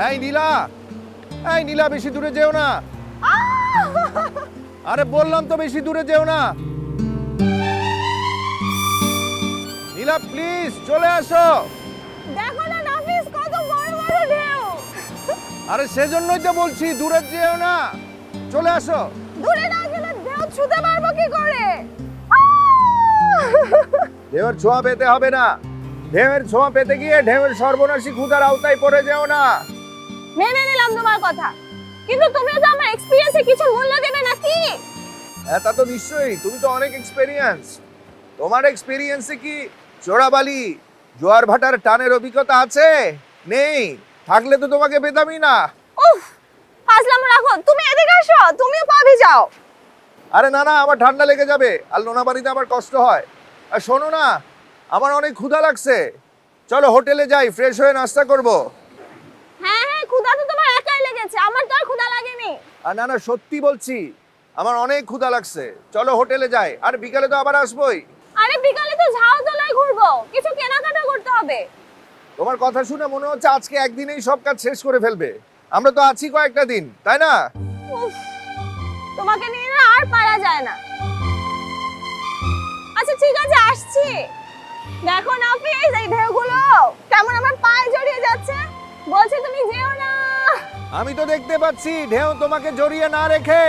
এই নীলা, এই নীলা, বেশি দূরে যেও না। আরে বললাম তো বেশি দূরে যেও না। নীলা প্লিজ চলে আসো। দেখো না নাফিস, কত বড় বড় ঢেউ। আরে সেজন্যই তো বলছি দূরে যেও না, চলে আসো। দূরে না গেলে ঢেউ ছুঁতে পারবো কি করে? ঢেউয়ের ছোঁয়া পেতে হবে না। ঢেউয়ের ছোঁয়া পেতে গিয়ে ঢেউয়ের সর্বনাশী ক্ষুধার আওতায় পড়ে যেও না। মেনে নিলাম তোমার কথা, কিন্তু তুমিও তো আমার এক্সপেরিয়েন্সে কিছু মূল্য দেবে নাকি? এটা তো নিশ্চয়ই, তুমি তো অনেক এক্সপেরিয়েন্স। তোমার এক্সপেরিয়েন্সে কি চোরাবালি জোয়ার ভাটার টানের অভিজ্ঞতা আছে? নেই, থাকলে তো তোমাকে পেতামই না। উফ, ফাজলামো রাখো, তুমি এদিকে আসো, তুমিও পাবি যাও। আরে না না, আমার ঠান্ডা লেগে যাবে, আর লোনাবাড়িতে আমার কষ্ট হয়। আর শোনো না, আমার অনেক ক্ষুধা লাগছে, চলো হোটেলে যাই, ফ্রেশ হয়ে নাস্তা করব। হ্যাঁ হ্যাঁ, ক্ষুধা তো তোমার একাই লেগেছে, আমার তো আর ক্ষুধা লাগেনি। আর না না, সত্যি বলছি, আমার অনেক ক্ষুধা লাগছে, চলো হোটেলে যাই, আর বিকালে তো আবার আসবোই। আরে বিকালে তো ঝাউতলায় ঘুরবো, কিছু কেনাকাটা করতে হবে। তোমার কথা শুনে মনে হচ্ছে আজকে একদিনেই সব কাজ শেষ করে ফেলবে। আমরা তো আছি কয়েকটা দিন, তাই না? উফ, তোমাকে নিয়ে না আর পারা যায় না। আচ্ছা ঠিক আছে, আসছি। দেখো নাফিস, এই ঢেউগুলো কেমন আমার পায়ে জড়িয়ে যাচ্ছে। বলছি তুমি যেও না। আমি তো দেখতে পাচ্ছি ঢেউ তোমাকে জড়িয়ে না রেখে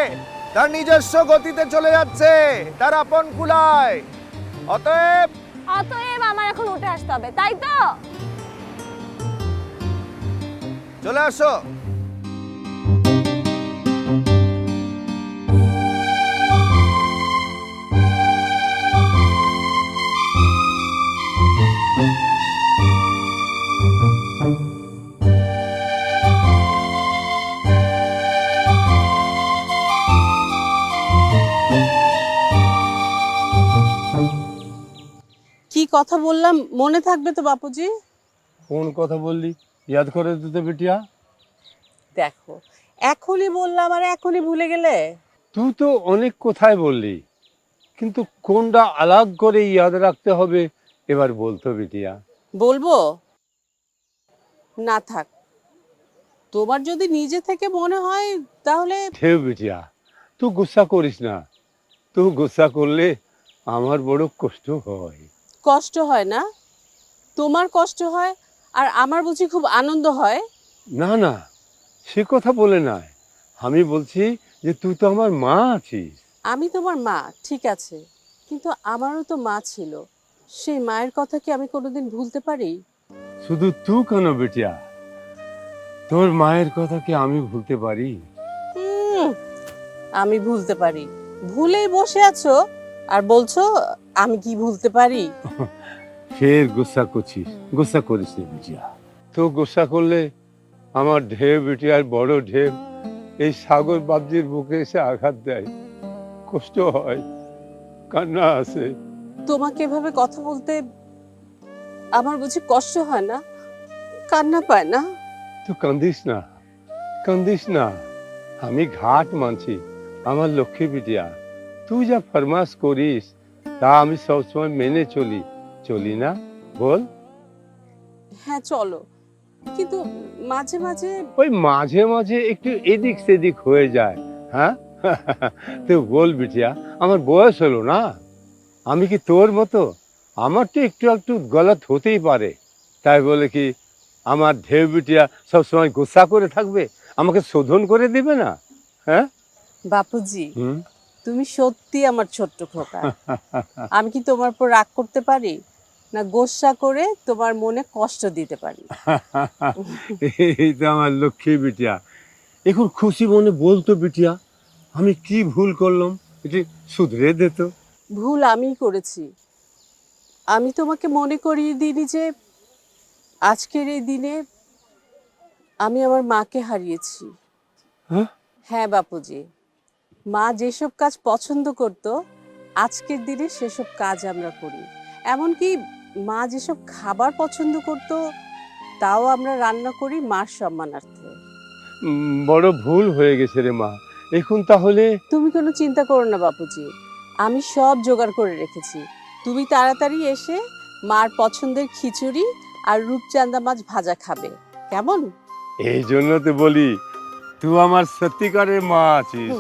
তার নিজস্ব গতিতে চলে যাচ্ছে, তার আপন কুলায়। অতএব অতএব আমার এখন উঠে আসতে হবে, তাই তো? চলে আসো। কি কথা বললাম মনে থাকবে তো বাপুজি? কোন কথা বললি ইয়াদ করে দিতে বিটিয়া? দেখো, এখনই বললাম আর এখনই ভুলে গেলে। তুই তো অনেক কথাই বললি, কিন্তু কোনটা আলাগ করে ইয়াদ রাখতে হবে এবার বলতো বিটিয়া। বলবো না, থাক। তোমার যদি নিজে থেকে মনে হয় তাহলে। ঢেউ বিটিয়া, তুই গুসা করিস না। তুই গুসা করলে আমার বড় কষ্ট হয়। কষ্ট হয় না? তোমার কষ্ট হয় আর আমার বুঝি খুব আনন্দ হয়? না না, সে কথা বলে নাই। আমি বলছি যে তুই তো আমার মা আছিস। আমি তোমার মা ঠিক আছে, কিন্তু আমারও তো মা ছিল। সেই মায়ের কথা কি আমি কোনোদিন ভুলতে পারি? শুধু তুই কেন বিটিয়া, তোর মায়ের কথা কি আমি ভুলতে পারি? হুম, আমি ভুলতে পারি। ভুলেই বসে আছো আর বলছো আমি কি ভুলতে পারি? ফের গুসা করছিস? গুসা করিস না বিটিয়া। তো গুসা করলে আমার ঢেউ বিটিয়ার বড় ঢেউ এই সাগর বাবজির বুকে এসে আঘাত দেয়, কষ্ট হয়, কান্না আসে। তোমাকে এভাবে কথা বলতে আমার বুঝি কষ্ট হয় না, কান্না পায় না? তুই কান্দিস না, কান্দিস না। আমি ঘাট মানছি, আমার লক্ষ্মী বিটিয়া। তুই যা ফরমাস করিস তা আমি সবসময় মেনে চলি, চলি না বল? হ্যাঁ চলো, কিন্তু মাঝে মাঝে। ওই মাঝে মাঝে একটু এদিক সেদিক হয়ে যায়। হ্যাঁ তুই বল বিটিয়া, আমার বয়স হলো না, আমি কি তোর মতো? আমার তো একটু একটু গলত হতেই পারে, তাই বলে কি আমার ঢেউ বিটিয়া সবসময় গোসা করে থাকবে, আমাকে শোধন করে দিবে না? হ্যাঁ বাপুজি, হুম তুমি সত্যি আমার ছোট্ট খোকা। আমি কি তোমার উপর রাগ করতে পারি, না গোসা করে তোমার মনে কষ্ট দিতে পারি? এই তো আমার লক্ষ্মী বিটিয়া। এখন খুশি মনে বলতো বিটিয়া, আমি কি ভুল করলাম, এটি শুধরে দে তো। ভুল আমিই করেছি। আমি তোমাকে মনে করিয়ে দিইনি যে আজকের এই দিনে আমি আমার মাকে হারিয়েছি। হ্যাঁ হ্যাঁ বাপুজি, মা যেসব কাজ পছন্দ করত আজকের দিনে সেসব কাজ আমরা করি। এমনকি মা যেসব খাবার পছন্দ করত তাও আমরা রান্না করি মার সম্মানার্থে। বড় ভুল হয়ে গেছে রে মা। এখন তাহলে তুমি কোনো চিন্তা করো না বাপুজি, আমি সব জোগাড় করে রেখেছি। তুমি তাড়াতাড়ি এসে মার পছন্দের খিচুড়ি আর রূপচাঁদা মাছ ভাজা খাবে, কেমন? এই জন্য তো বলি তুই আমার সত্যিকারের মা আছিস।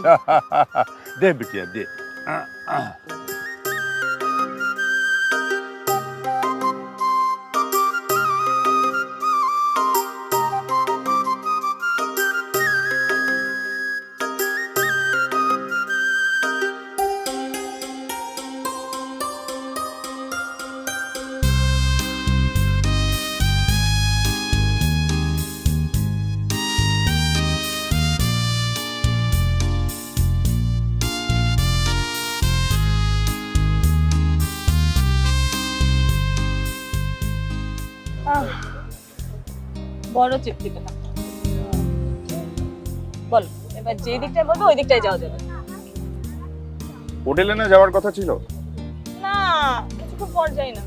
দে বিটিয়া দে। বড় চিপটিতে না, বলো এবার যে দিকটায় বলবো ওই দিকটায় যাওয়া যাবে। হোটেলে না যাওয়ার কথা ছিল? না কিছুক্ষণ পর যাই না,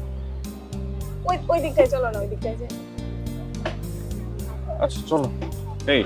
ওই ওই দিকটায় চলো না, ওই দিকটায় যাই। আচ্ছা চলো। এই